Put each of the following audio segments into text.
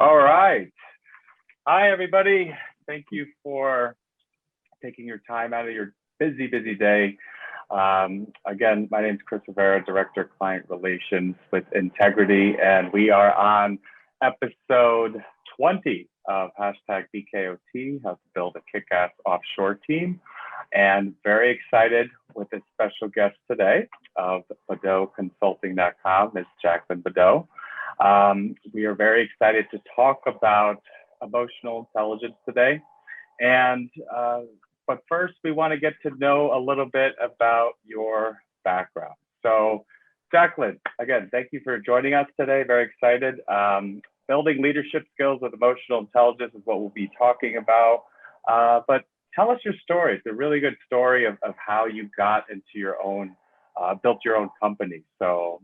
All right. Hi, everybody. Thank you for taking your time out of your busy day. Again, my name is 𝗘𝗵𝗿𝗿𝗃, Director of Client Relations with Entigrity, and we are on episode 20 of #BKOT, how to build a kick-ass offshore team. And very excited with a special guest today of 𝗵𝗶𝗿𝗺consulting.com, Ms. 𝗂𝗂𝗃𝗏𝗃. We are very excited to talk about emotional intelligence today. But first, we want to get to know a little bit about your background. So, Jacqueline, again, thank you for joining us today. Very excited. Building leadership skills with emotional intelligence is what we'll be talking about. But tell us your story. It's a really good story of how you got into your own, built your own company. So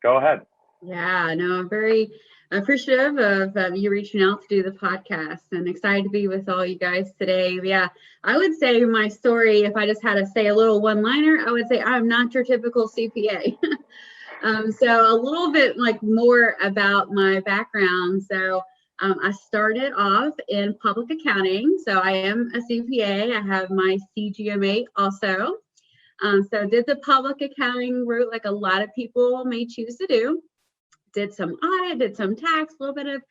go ahead. Yeah, no, I'm very appreciative of you reaching out to do the podcast and excited to be with all you guys today. Yeah, I would say my story, if I just had to say a little one-liner, I would say I'm not your typical CPA. So a little bit like more about my background. So I started off in public accounting. So I am a CPA. I have my CGMA also. So did the public accounting route like a lot of people may choose to do. Did some audit, did some tax, a little bit of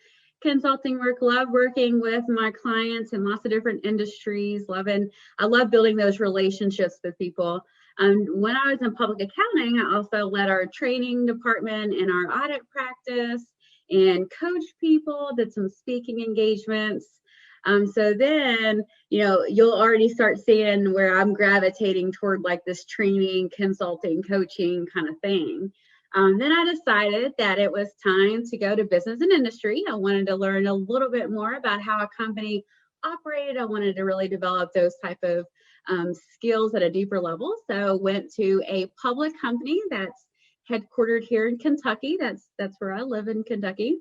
consulting work, love working with my clients in lots of different industries, I love building those relationships with people. When I was in public accounting, I also led our training department in our audit practice and coached people, did some speaking engagements. So then, you'll already start seeing where I'm gravitating toward like this training, consulting, coaching kind of thing. Then I decided that it was time to go to business and industry. I wanted to learn a little bit more about how a company operated. I wanted to really develop those type of skills at a deeper level. So went to a public company that's headquartered here in Kentucky. That's where I live in Kentucky.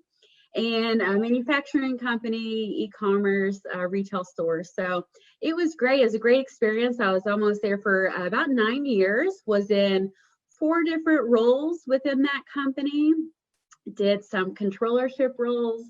And a manufacturing company, e-commerce, retail stores. So it was great. It was a great experience. I was almost there for about 9 years, was in 4 different roles within that company, did some controllership roles.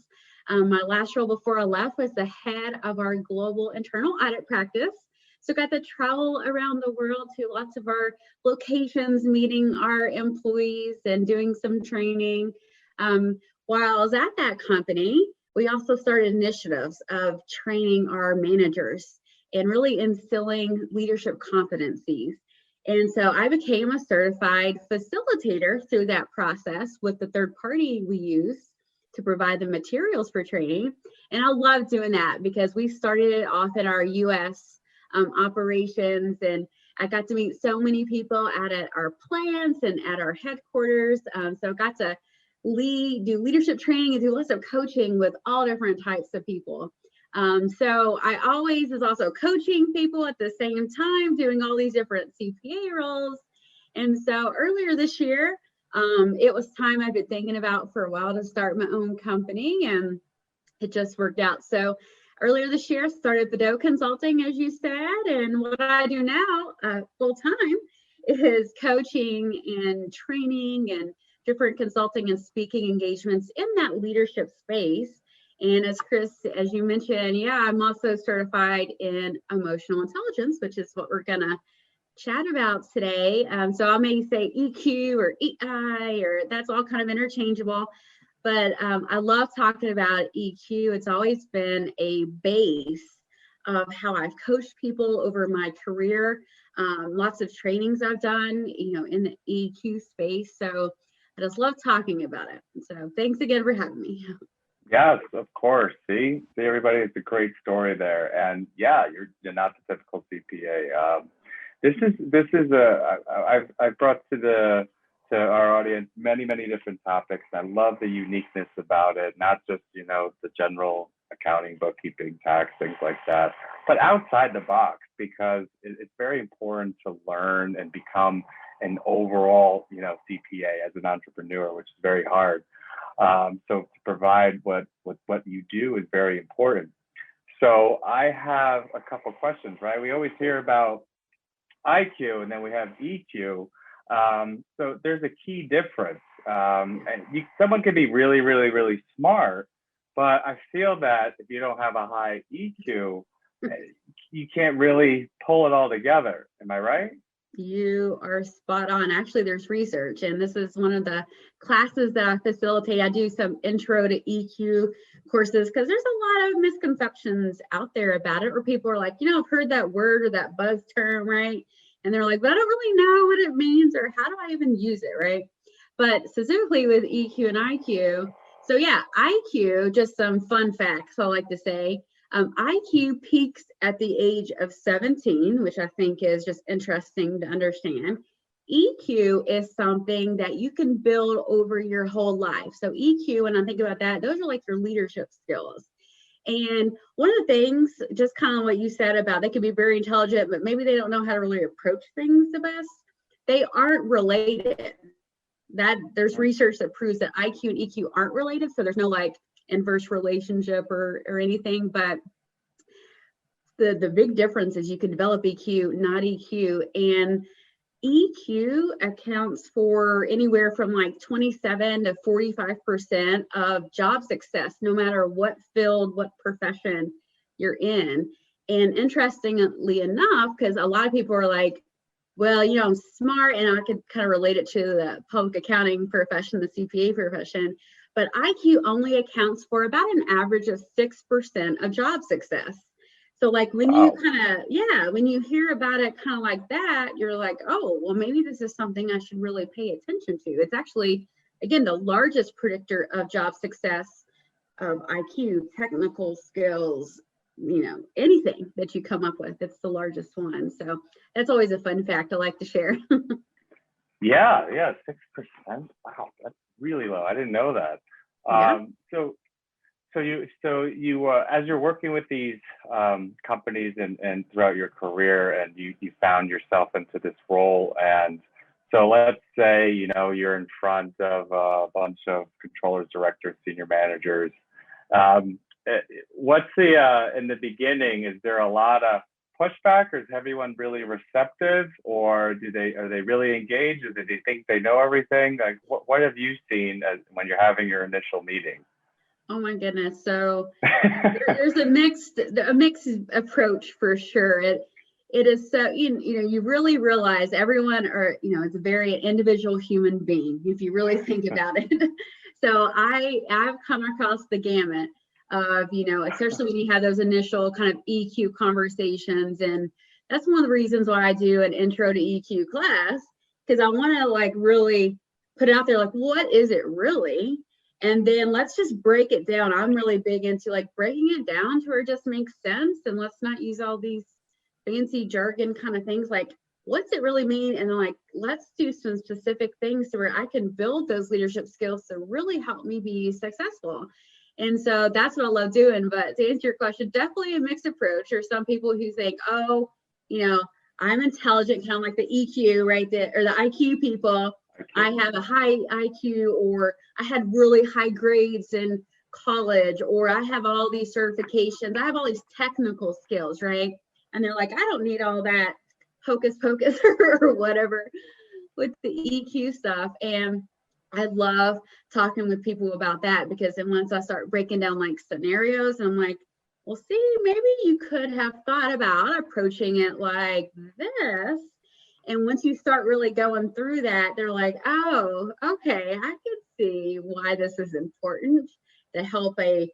My last role before I left was the head of our global internal audit practice. So got to travel around the world to lots of our locations, meeting our employees and doing some training. While I was at that company, we also started initiatives of training our managers and really instilling leadership competencies. And so I became a certified facilitator through that process with the third party we use to provide the materials for training. And I love doing that because we started it off in our US operations, and I got to meet so many people at our plants and at our headquarters. So I got to do leadership training and do lots of coaching with all different types of people. So I always was also coaching people at the same time, doing all these different CPA roles. And so earlier this year, it was time I've been thinking about for a while to start my own company, and it just worked out. So earlier this year, started 𝗵𝗿𝗿𝗃 Consulting, as you said, and what I do now full time is coaching and training and different consulting and speaking engagements in that leadership space. And as Chris, as you mentioned, yeah, I'm also certified in emotional intelligence, which is what we're gonna chat about today. So I may say EQ or EI, or that's all kind of interchangeable, but I love talking about EQ. It's always been a base of how I've coached people over my career. Lots of trainings I've done, in the EQ space. So I just love talking about it. So thanks again for having me. Yes, of course. See everybody, it's a great story there. And yeah, you're not the typical CPA. This is I've brought to our audience many different topics. I love the uniqueness about it, not just the general accounting, bookkeeping, tax, things like that, but outside the box, because it's very important to learn and become an overall CPA as an entrepreneur, which is very hard. So to provide what you do is very important. So I have a couple questions, right? We always hear about IQ and then we have EQ. So there's a key difference. And someone can be really smart, but I feel that if you don't have a high EQ, you can't really pull it all together. Am I right? You are spot on. Actually, there's research, and this is one of the classes that I facilitate. I do some intro to EQ courses because there's a lot of misconceptions out there about it, where people are like, I've heard that word or that buzz term, right? And they're like, but I don't really know what it means, or how do I even use it, right? But specifically with EQ and IQ, so yeah, IQ, just some fun facts I like to say. IQ peaks at the age of 17, which I think is just interesting to understand. EQ is something that you can build over your whole life. So EQ, when I think about that, those are like your leadership skills. And one of the things, just kind of what you said about they can be very intelligent, but maybe they don't know how to really approach things the best. They aren't related. That there's research that proves that IQ and EQ aren't related. So there's no like inverse relationship or anything, but the big difference is you can develop EQ, not EQ, and EQ accounts for anywhere from like 27 to 45% of job success, no matter what field, what profession you're in. And interestingly enough, because a lot of people are like, well, I'm smart, and I could kind of relate it to the public accounting profession, the CPA profession, but IQ only accounts for about an average of 6% of job success. So like when you when you hear about it kind of like that, you're like, oh, well, maybe this is something I should really pay attention to. It's actually, again, the largest predictor of job success, of IQ, technical skills, anything that you come up with, it's the largest one. So that's always a fun fact I like to share. Yeah, 6%. Wow, that's really low. I didn't know that. So you as you're working with these companies and throughout your career, and you found yourself into this role, and so let's say you're in front of a bunch of controllers, directors, senior managers. What's in the beginning? Is there a lot of pushback, or is everyone really receptive, or are they really engaged, or do they think they know everything? Like, what have you seen when you're having your initial meeting? Oh my goodness. So there's a mixed approach for sure. It is so, you really realize everyone is a very individual human being, if you really think about it. So I've come across the gamut of, especially when you have those initial kind of EQ conversations. And that's one of the reasons why I do an intro to EQ class, because I want to like really put it out there, like, what is it really? And then let's just break it down. I'm really big into like breaking it down to where it just makes sense. And let's not use all these fancy jargon kind of things. Like, what's it really mean? And then like, let's do some specific things to where I can build those leadership skills to really help me be successful. And so that's what I love doing. But to answer your question, definitely a mixed approach. There's some people who think, oh, I'm intelligent, kind of like the EQ, right? Or the IQ people. I have a high IQ, or I had really high grades in college, or I have all these certifications. I have all these technical skills, right? And they're like, I don't need all that hocus pocus or whatever with the EQ stuff. And I love talking with people about that, because then once I start breaking down like scenarios, I'm like, well, see, maybe you could have thought about approaching it like this. And once you start really going through that, they're like, oh, okay, I can see why this is important to help a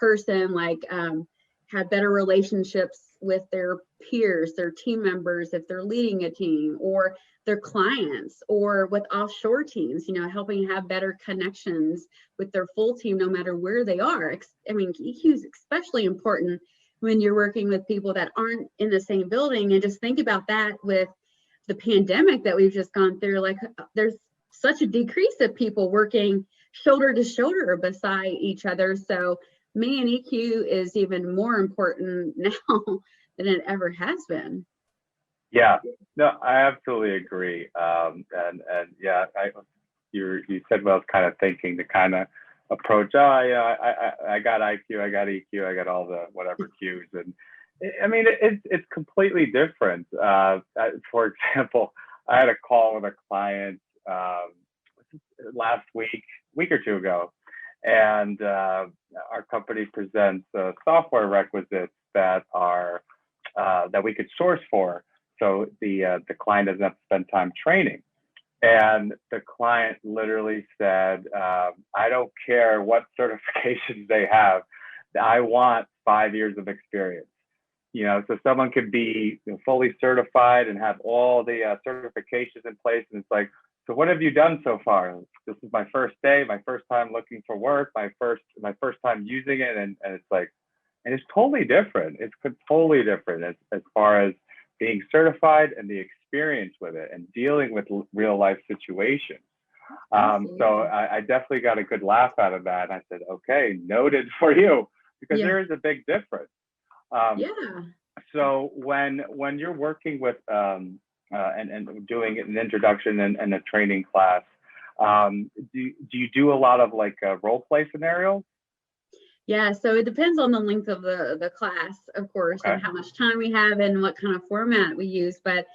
person like have better relationships with their peers, their team members, if they're leading a team, or their clients, or with offshore teams, helping have better connections with their full team, no matter where they are. I mean, EQ is especially important when you're working with people that aren't in the same building. And just think about that with the pandemic that we've just gone through. Like, there's such a decrease of people working shoulder to shoulder beside each other. So man, EQ is even more important now than it ever has been. Yeah, no, I absolutely agree. And yeah, you said what I was kind of thinking, to kind of approach, I got IQ, I got EQ, I got all the whatever Qs. And I mean, it's completely different. For example, I had a call with a client last week or two ago, And our company presents software requisites that are that we could source for, so the client doesn't have to spend time training. And the client literally said, I don't care what certifications they have, I want 5 years of experience. You know, so someone could be fully certified and have all the certifications in place, and it's like, so what have you done so far? This is my first day, my first time looking for work, my first time using it, and it's like, and it's totally different. It's totally different as far as being certified and the experience with it and dealing with real life situations. So I definitely got a good laugh out of that. And I said, okay, noted for you, because there is a big difference. So when you're working with and doing an introduction and a training class, do you do a lot of like role play scenarios? Yeah, so it depends on the length of the class, of course, and how much time we have and what kind of format we use. But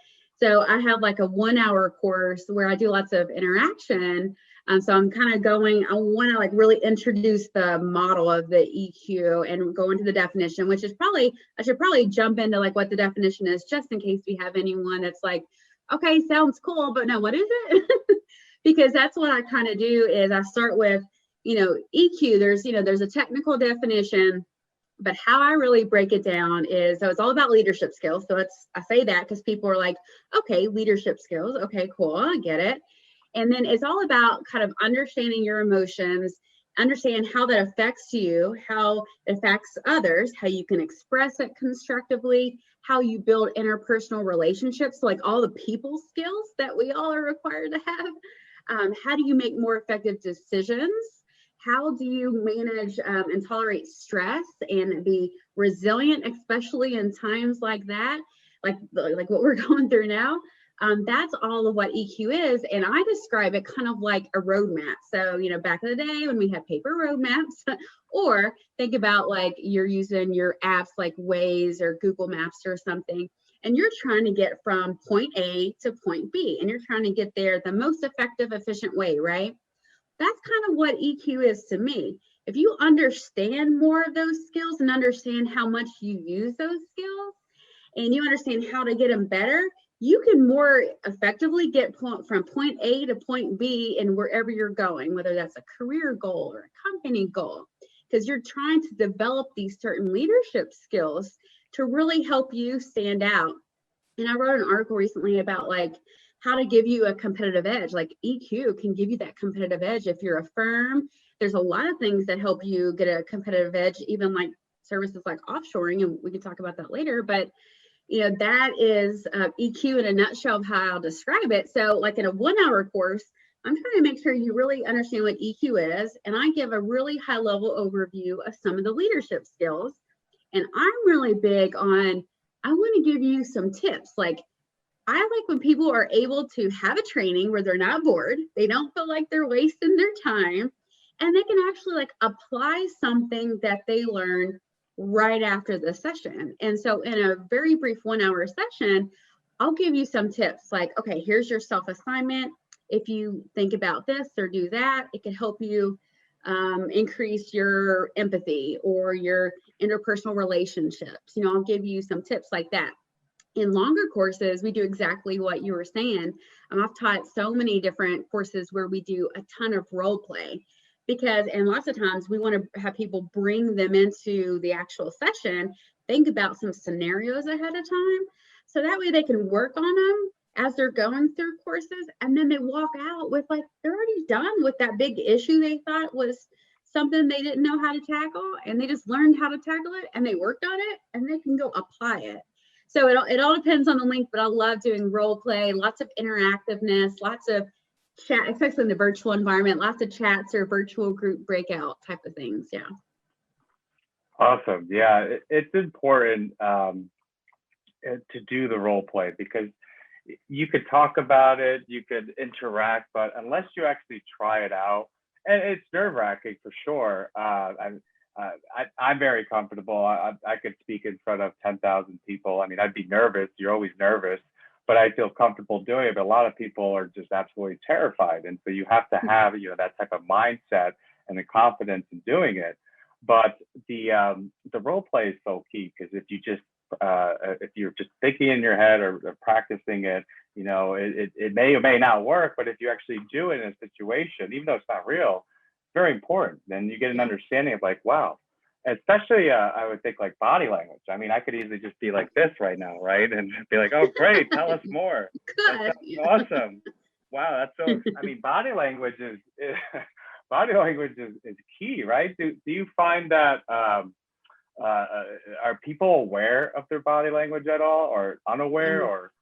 so I have like a 1 hour course where I do lots of interaction. So I'm kind of going, I want to like really introduce the model of the EQ and go into the definition, which is probably, I should probably jump into like what the definition is, just in case we have anyone that's like, okay, sounds cool, but no, what is it? Because that's what I kind of do is I start with, EQ, there's a technical definition, but how I really break it down is, so it's all about leadership skills. So I say that because people are like, okay, leadership skills. Okay, cool. I get it. And then it's all about kind of understanding your emotions, understand how that affects you, how it affects others, how you can express it constructively, how you build interpersonal relationships, like all the people skills that we all are required to have. How do you make more effective decisions? How do you manage and tolerate stress and be resilient, especially in times like that, like what we're going through now? That's all of what EQ is. And I describe it kind of like a roadmap. So, back in the day when we had paper roadmaps, or think about like you're using your apps like Waze or Google Maps or something, and you're trying to get from point A to point B, and you're trying to get there the most effective, efficient way, right? That's kind of what EQ is to me. If you understand more of those skills and understand how much you use those skills, and you understand how to get them better, you can more effectively get from point A to point B and wherever you're going, whether that's a career goal or a company goal, because you're trying to develop these certain leadership skills to really help you stand out. And I wrote an article recently about like how to give you a competitive edge. Like EQ can give you that competitive edge if you're a firm. There's a lot of things that help you get a competitive edge, even like services like offshoring, and we can talk about that later. But that is EQ in a nutshell of how I'll describe it. So like in a 1 hour course, I'm trying to make sure you really understand what EQ is. And I give a really high level overview of some of the leadership skills. And I'm really big on, I want to give you some tips. Like, I like when people are able to have a training where they're not bored, they don't feel like they're wasting their time, and they can actually like apply something that they learned right after the session. And so in a very brief 1 hour session, I'll give you some tips like, okay, here's your self-assignment. If you think about this or do that, it can help you increase your empathy or your interpersonal relationships. I'll give you some tips like that. In longer courses, we do exactly what you were saying. I've taught so many different courses where we do a ton of role play and lots of times we want to have people bring them into the actual session, think about some scenarios ahead of time. So that way they can work on them as they're going through courses. And then they walk out with like, they're already done with that big issue they thought was something they didn't know how to tackle. And they just learned how to tackle it and they worked on it and they can go apply it. So it all depends on the length, but I love doing role play, lots of interactiveness, lots of chat, especially in the virtual environment, lots of chats or virtual group breakout type of things. Yeah. Awesome. Yeah, it's important to do the role play because you could talk about it, you could interact, but unless you actually try it out, and it's nerve-wracking for sure. I'm very comfortable. I could speak in front of 10,000 people. I mean, I'd be nervous. You're always nervous, but I feel comfortable doing it. But a lot of people are just absolutely terrified. And so you have to have, that type of mindset and the confidence in doing it. But the role play is so key, because if you're just thinking in your head or practicing it, you know, it may or may not work. But if you actually do it in a situation, even though it's not real, it's very important. Then you get an understanding of like, wow. Especially, I would think like body language. I mean, I could easily just be like this right now, right? And be like, oh, great, tell us more. That's awesome. Wow, that's so, I mean, body language is key, right? Do you find that, are people aware of their body language at all, or unaware, or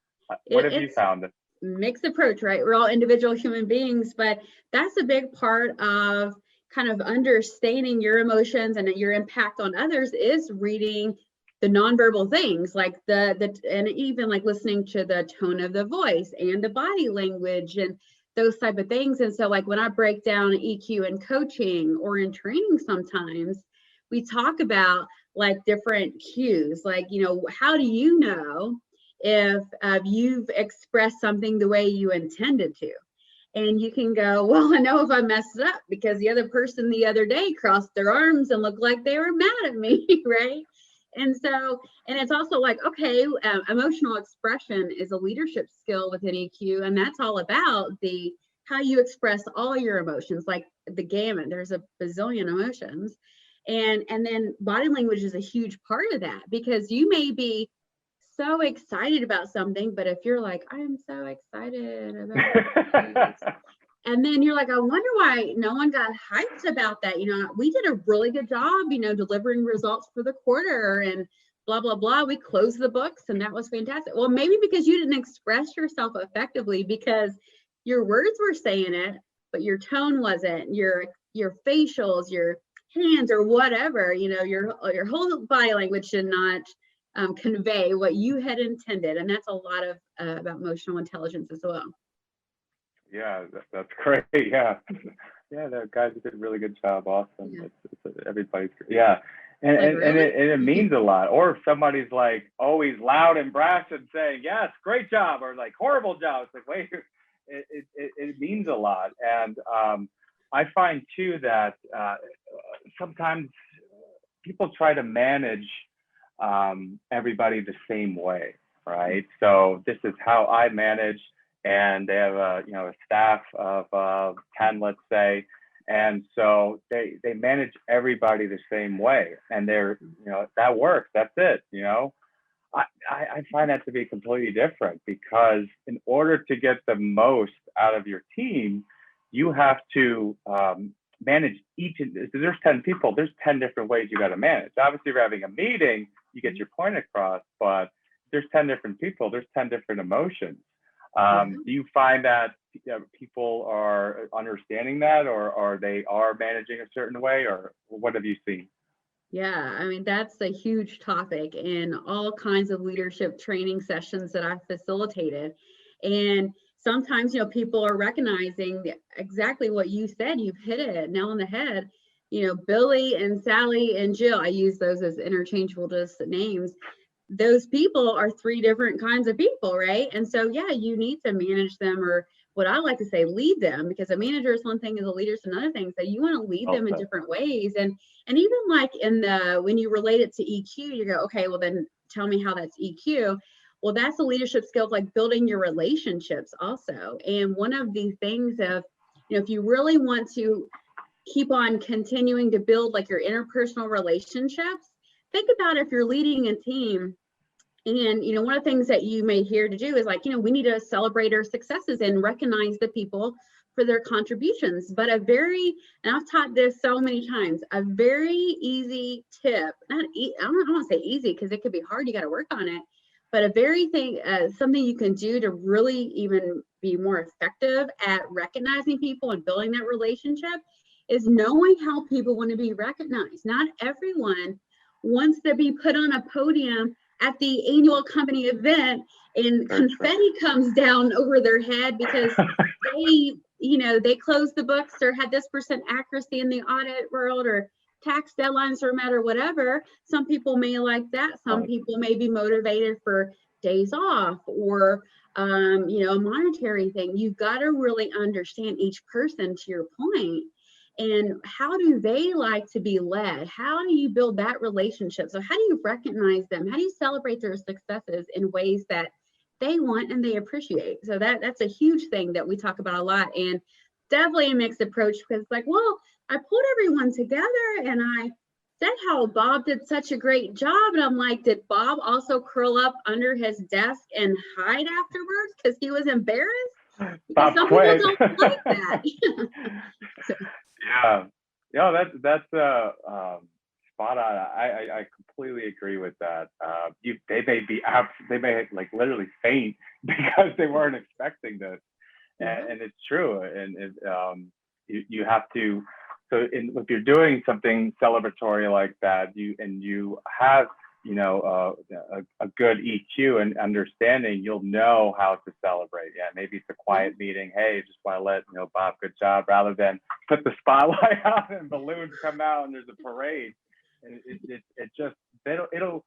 what have you found? Mixed approach, right? We're all individual human beings, but that's a big part of kind of understanding your emotions and your impact on others is reading the nonverbal things, like and even like listening to the tone of the voice and the body language and those type of things. And so like when I break down EQ in coaching or in training, sometimes we talk about like different cues, like, you know, how do you know if you've expressed something the way you intended to? And you can go, well, I know if I messed up because the other person the other day crossed their arms and looked like they were mad at me, right? And so, and it's also like, okay, emotional expression is a leadership skill within EQ, and that's all about how you express all your emotions, like the gamut. There's a bazillion emotions, and then body language is a huge part of that, because you may be so excited about something, but if you're like, I'm so excited about this, and then you're like, I wonder why no one got hyped about that. You know, we did a really good job, you know, delivering results for the quarter and blah, blah, blah. We closed the books and that was fantastic. Well, maybe because you didn't express yourself effectively, because your words were saying it, but your tone wasn't, your facials, your hands or whatever, you know, your whole body language did not convey what you had intended. And that's a lot of about emotional intelligence as well. Yeah, that's great. Yeah, the guys did a really good job. Awesome. Yeah. Everybody's great. Yeah, and it means a lot. Or if somebody's like always loud and brash and saying, yes, great job, or like horrible job, it's like, wait, it means a lot. And I find too that sometimes people try to manage everybody the same way, right? So this is how I manage, and they have a staff of 10, let's say, and so they manage everybody the same way, and they're, that works, that's it. I find that to be completely different, because in order to get the most out of your team, you have to manage there's 10 people, there's 10 different ways you got to manage. Obviously, if you're having a meeting, you get your point across, but there's 10 different people, there's 10 different emotions. Do you find that people are understanding that, or they are managing a certain way, or what have you seen? Yeah, I mean, that's a huge topic in all kinds of leadership training sessions that I've facilitated. And sometimes, people are recognizing exactly what you said. You've hit it nail on the head. Billy and Sally and Jill, I use those as interchangeable just names. Those people are 3 different kinds of people, right? And so, yeah, you need to manage them, or what I like to say, lead them, because a manager is one thing, as a leader is another thing. So you want to lead them in different ways. And even like when you relate it to EQ, you go, okay, well then tell me how that's EQ. Well, that's a leadership skill, like building your relationships also. And one of the things of, if you really want to keep on continuing to build like your interpersonal relationships, think about if you're leading a team, and one of the things that you may hear to do is like, we need to celebrate our successes and recognize the people for their contributions. But and I've taught this so many times, a very easy tip, I don't want to say easy because it could be hard, you got to work on it, but something you can do to really even be more effective at recognizing people and building that relationship is knowing how people want to be recognized. Not everyone wants to be put on a podium at the annual company event and confetti comes down over their head because they closed the books or had this % accuracy in the audit world, or tax deadlines, or matter whatever. Some people may like that. Some people may be motivated for days off, or a monetary thing. You've got to really understand each person, to your point. and how do they like to be led? How do you build that relationship? So how do you recognize them? How do you celebrate their successes in ways that they want and they appreciate? So that's a huge thing that we talk about a lot, and definitely a mixed approach, because it's like, well, I pulled everyone together and I said how Bob did such a great job. And I'm like, did Bob also curl up under his desk and hide afterwards because he was embarrassed? Because some quit. people don't like that. So, yeah. That's spot on. I completely agree with that. They may like literally faint because they weren't expecting this, and it's true. And you have to. So if you're doing something celebratory like that, you have a good EQ and understanding, you'll know how to celebrate. Yeah, maybe it's a quiet meeting. Hey, just want to let Bob, good job, rather than put the spotlight on and balloons come out and there's a parade. And it'll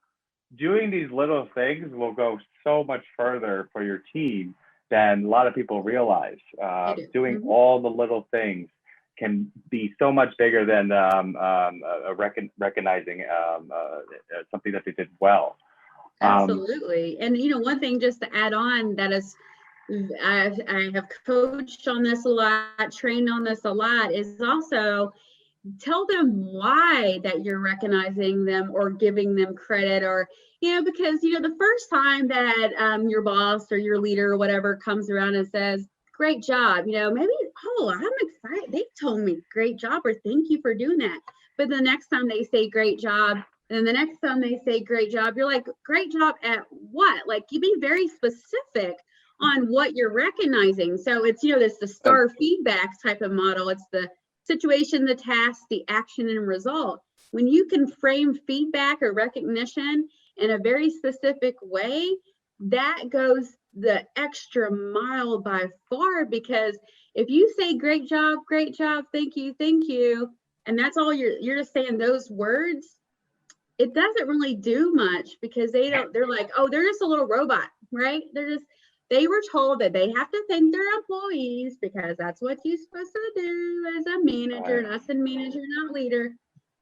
doing these little things will go so much further for your team than a lot of people realize. Doing all the little things can be so much bigger than recognizing something that they did well. Absolutely. And one thing just to add on, that is, I have coached on this a lot, trained on this a lot, is also tell them why that you're recognizing them or giving them credit, or because the first time that your boss or your leader or whatever comes around and says, great job, maybe, oh, I'm excited, they told me great job, or thank you for doing that. But the next time they say great job, and then the next time they say great job, you're like, great job at what? Like, you be very specific on what you're recognizing. So it's it's the STAR feedback type of model. It's the situation, the task, the action, and result. When you can frame feedback or recognition in a very specific way, that goes the extra mile by far, because if you say great job, thank you, and that's all you're just saying those words, it doesn't really do much, because they're like, oh, they're just a little robot, right? They were told that they have to thank their employees because that's what you're supposed to do as a manager, not a manager, not leader.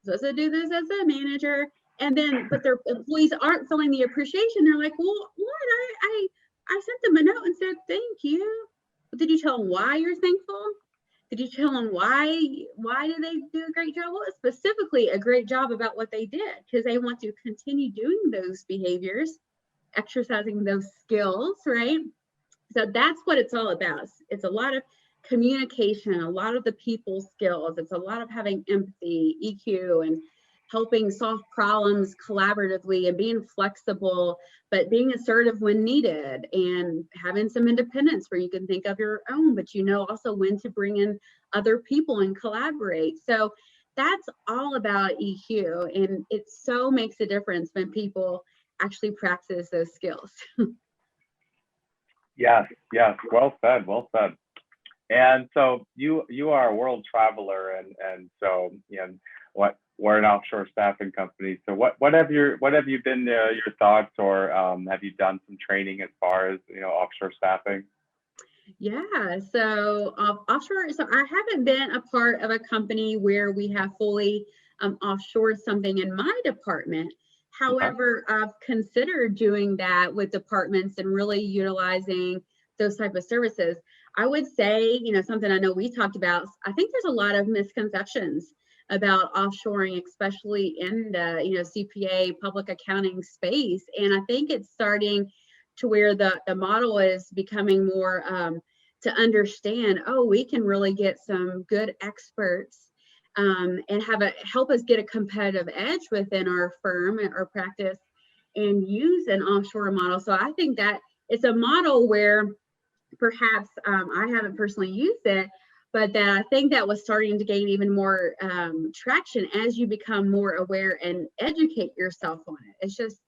You're supposed to do this as a manager. And then, but their employees aren't feeling the appreciation. They're like, well, what? I sent them a note and said, thank you. But did you tell them why you're thankful? Did you tell them why did they do a great job? Well, it's specifically a great job about what they did, because they want to continue doing those behaviors, exercising those skills, right? So that's what it's all about. It's a lot of communication, a lot of the people skills. It's a lot of having empathy, EQ, and helping solve problems collaboratively, and being flexible, but being assertive when needed, and having some independence where you can think of your own, but also when to bring in other people and collaborate. So that's all about EQ, and it so makes a difference when people actually practice those skills. Yes, well said. And so you are a world traveler, and so we're an offshore staffing company. So what have you been your thoughts, or have you done some training as far as offshore staffing? Yeah, so offshore. So I haven't been a part of a company where we have fully offshored something in my department. However, I've considered doing that with departments and really utilizing those type of services. I would say, something I know we talked about, I think there's a lot of misconceptions about offshoring, especially in the, CPA public accounting space. And I think it's starting to where the model is becoming more to understand, oh, we can really get some good experts and help us get a competitive edge within our firm or practice, and use an offshore model. So I think that it's a model where perhaps I haven't personally used it, but that I think that was starting to gain even more traction as you become more aware and educate yourself on it. It's just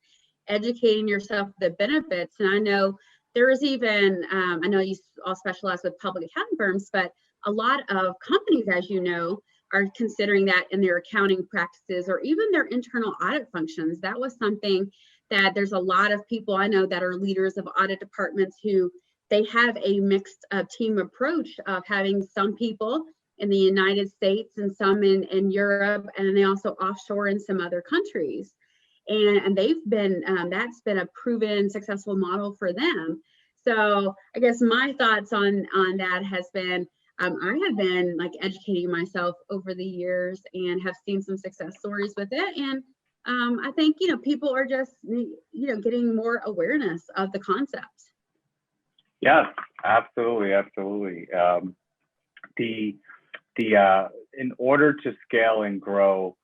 educating yourself the benefits. And I know there is even, I know you all specialize with public accounting firms, but a lot of companies, as you know, are considering that in their accounting practices or even their internal audit functions. That was something that there's a lot of people I know that are leaders of audit departments who they have a mixed team approach of having some people in the United States and some in Europe, and they also offshore in some other countries. And they've been, that's been a proven successful model for them. So I guess my thoughts on that has been, I have been like educating myself over the years and have seen some success stories with it. And I think, people are just, getting more awareness of the concept. Yes, absolutely, absolutely. In order to scale and grow,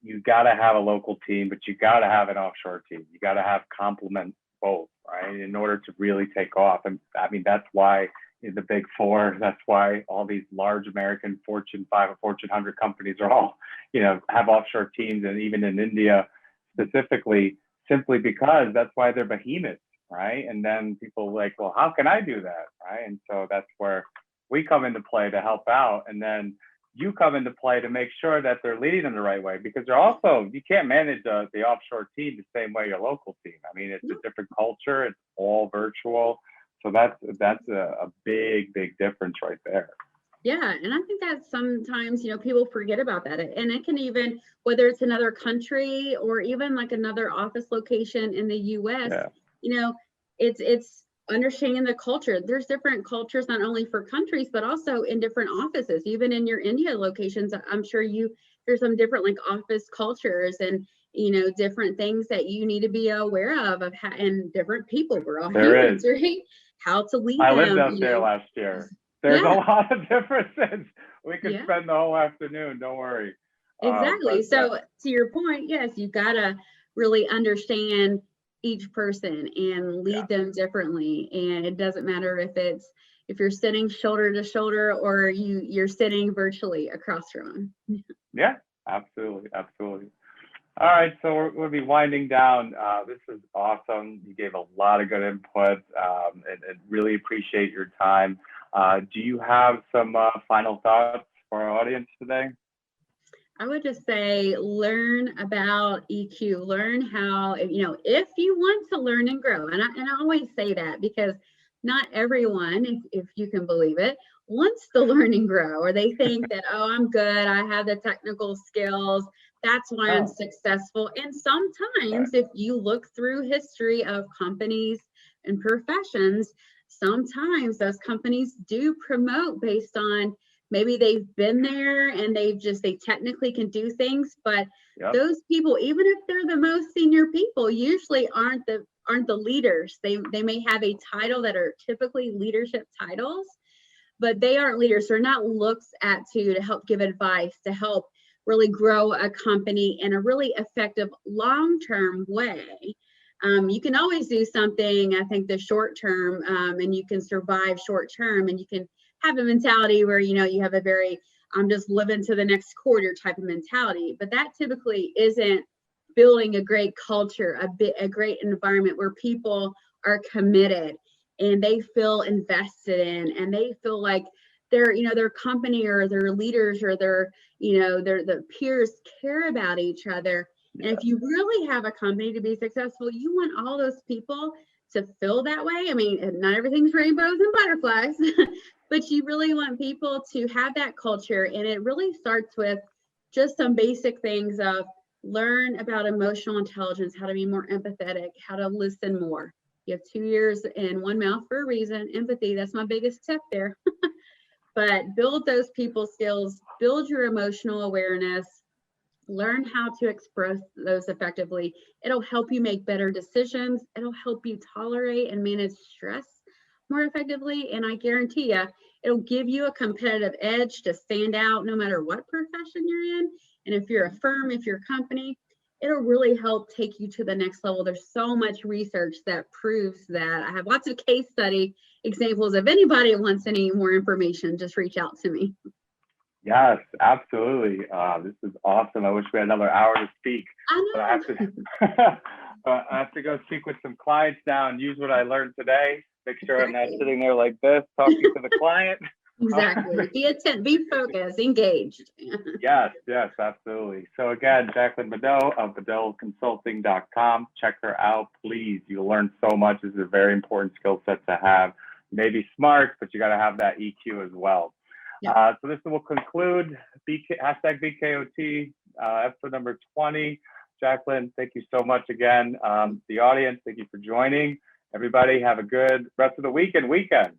you got to have a local team, but you got to have an offshore team. You got to have complement both, right? In order to really take off. And I mean, that's why the big four, that's why all these large American Fortune 5 or Fortune 100 companies are all, have offshore teams, and even in India specifically, simply because that's why they're behemoths, right? And then people like, well, how can I do that, right? And so that's where we come into play to help out. And then you come into play to make sure that they're leading them the right way, because they're also, you can't manage the offshore team the same way your local team. I mean, it's a different culture. It's all virtual. So that's a big, big difference right there. Yeah, and I think that sometimes, people forget about that. And it can even, whether it's another country or even like another office location in the US, it's understanding the culture. There's different cultures, not only for countries, but also in different offices. Even in your India locations, I'm sure there's some different like office cultures and, different things that you need to be aware of how, and different people. We're all humans, right? How to lead them. I lived out there last year. There's a lot of differences. We could spend the whole afternoon. Don't worry. Exactly. So to your point, yes, you've got to really understand each person and lead them differently. And it doesn't matter if you're sitting shoulder to shoulder or you're sitting virtually across from them. Yeah, absolutely. Absolutely. All right, so we'll be winding down. This is awesome. You gave a lot of good input and really appreciate your time. Do you have some final thoughts for our audience today? I would just say learn about EQ. Learn how, if you want to learn and grow. And I always say that because not everyone, if you can believe it, wants to learn and grow, or they think that, oh, I'm good, I have the technical skills, that's why I'm successful. And sometimes if you look through history of companies and professions, sometimes those companies do promote based on maybe they've been there and they technically can do things, but those people, even if they're the most senior people, usually aren't the leaders. They may have a title that are typically leadership titles, but they aren't leaders. They're not looked at to help give advice, to help really grow a company in a really effective long-term way. You can always do something, I think, the short term, and you can survive short term, and you can have a mentality where, you have a very, I'm just living to the next quarter type of mentality, but that typically isn't building a great culture, a great environment where people are committed and they feel invested in, and they feel like their company or their leaders or their peers care about each other. And if you really have a company to be successful, you want all those people to feel that way. I mean, not everything's rainbows and butterflies, but you really want people to have that culture. And it really starts with just some basic things of learn about emotional intelligence, how to be more empathetic, how to listen more. You have 2 ears and one mouth for a reason. Empathy, that's my biggest tip there. But build those people skills, build your emotional awareness, learn how to express those effectively. It'll help you make better decisions. It'll help you tolerate and manage stress more effectively. And I guarantee you, it'll give you a competitive edge to stand out no matter what profession you're in. And if you're a firm, if you're a company, it'll really help take you to the next level. There's so much research that proves that. I have lots of case study examples. If anybody wants any more information, just reach out to me. Yes, absolutely. This is awesome. I wish we had another hour to speak. But I have to go speak with some clients now and use what I learned today. Make sure I'm not sitting there like this talking to the client. Exactly. Be focused, engaged. Yes, absolutely. So again, Jacqueline Bedell of BedellConsulting.com. Check her out, please. You'll learn so much. This is a very important skill set to have. You may be smart, but you got to have that EQ as well. Yeah. So this will conclude hashtag #BKOT, episode number 20. Jacqueline, thank you so much again. The audience, thank you for joining. Everybody have a good rest of the week and weekend.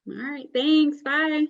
All right, thanks. Bye.